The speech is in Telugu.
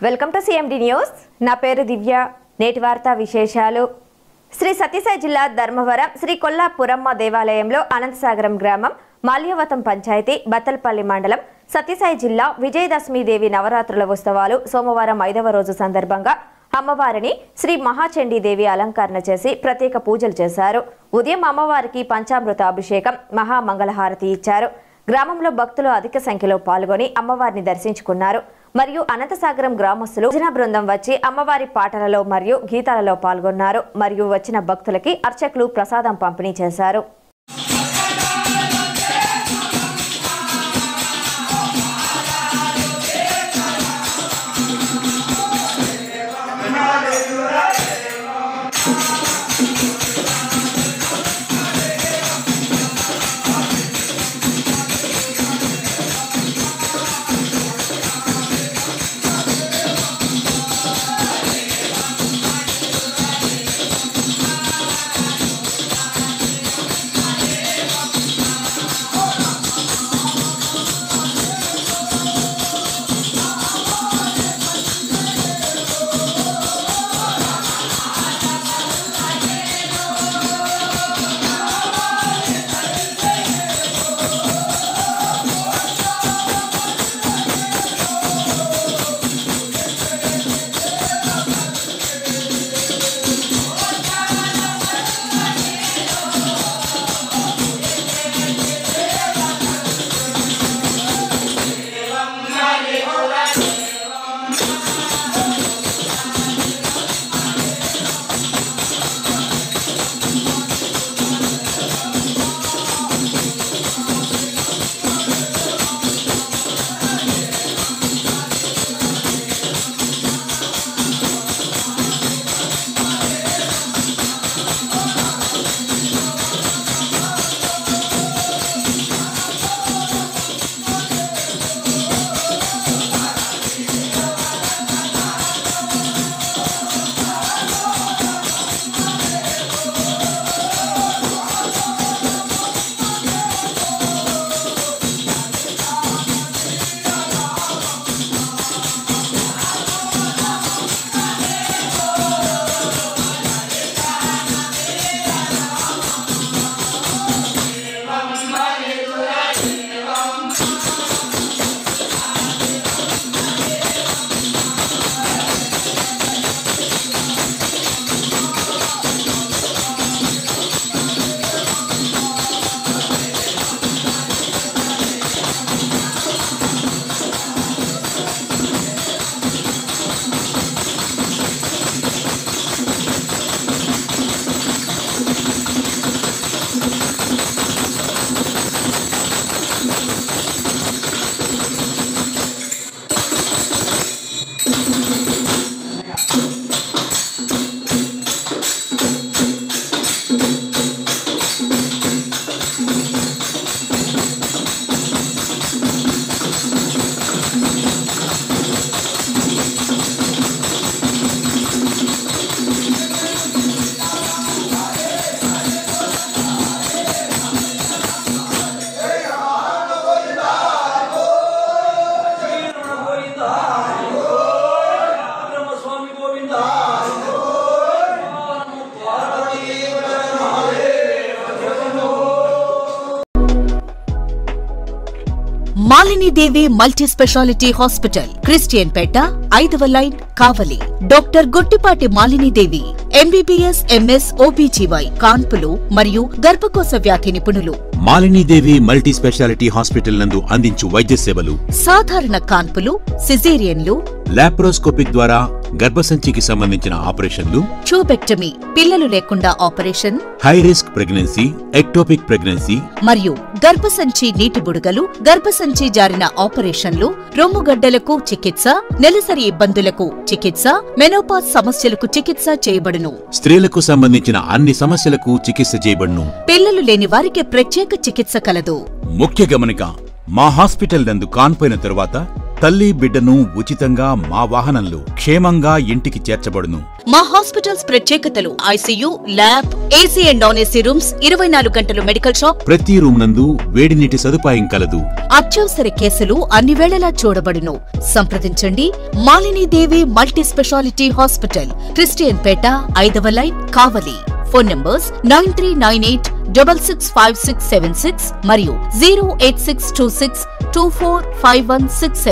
Welcome to CMD news. నా పేరు దివ్య. నేటి వార్తా విశేషాలు. శ్రీ సత్యసాయి జిల్లా ధర్మవరం శ్రీ కొల్లాపురమ్మ దేవాలయంలో అనంతసాగరం గ్రామం మాల్యవతం పంచాయతీ బత్తలపల్లి మండలం సత్యసాయి జిల్లా విజయదశమి దేవి నవరాత్రుల ఉత్సవాలు సోమవారం 5వ రోజు సందర్భంగా అమ్మవారిని శ్రీ మహాచండీదేవి అలంకరణ చేసి ప్రత్యేక పూజలు చేశారు. ఉదయం అమ్మవారికి పంచామృత అభిషేకం, మహామంగళహారతి ఇచ్చారు. గ్రామంలో భక్తులు అధిక సంఖ్యలో పాల్గొని అమ్మవారిని దర్శించుకున్నారు. మరియు అనంతసాగరం గ్రామస్తులు భజన బృందం వచ్చి అమ్మవారి పాటలలో మరియు గీతాలలో పాల్గొన్నారు. మరియు వచ్చిన భక్తులకి అర్చకులు ప్రసాదం పంపిణీ చేశారు. Malinidevi multi speciality hospital, Christian Peta, 5వ line, Kavali. Doctor Gottipati Malinidevi, MBBS, MS, OBGY, కాన్పులు మరియు గర్భకోశ వ్యాధి నిపుణులు. మాలినీదేవి మల్టీ స్పెషాలిటీ హాస్పిటల్ నందు అందించు వైద్య సేవలు: సాధారణ కాన్పులు, సిజేరియన్లు, లాప్రోస్కోపిక్ ద్వారా గర్భసంచికి సంబంధించిన ఆపరేషన్లు, ట్యూబెక్టమీ, పిల్లలు లేకుండా operation, high risk pregnancy, ectopic pregnancy మరియు గర్భసంచి నీటి బుడగలు, గర్భసంచి జారిన ఆపరేషన్లు, రొమ్ముగడ్డలకు చికిత్స, నెలసరి ఇబ్బందులకు చికిత్స, మెనోపాజ్ సమస్యలకు చికిత్స చేయబడును. స్త్రీలకు సంబంధించిన అన్ని సమస్యలకు చికిత్స చేయబడును. పిల్లలు లేని వారికి ప్రత్యేక చికిత్స కలదు. ముఖ్య గమనిక: మా హాస్పిటల్ నందు కాన్పోయిన తరువాత తల్లి బిడ్డను ఉచితంగా మా వాహనంలో క్షేమంగా ఇంటికి చేర్చబడును. మా హాస్పిటల్స్ ప్రత్యేకతలు: ICU, lab, AC and non AC rooms, 24 గంటలు మెడికల్ షాప్, ప్రతి రూమ్ నందు వేడినీటి సదుపాయం కలదు. అత్యవసర కేసులు అన్ని వేళలా చూడబడును. సంప్రదించండి మాలిని దేవి multi speciality hospital, Christian Peta, 5వ లైన్, కావలి. ఫోన్ నంబర్స్ 9398665676 మరియు 08626245167.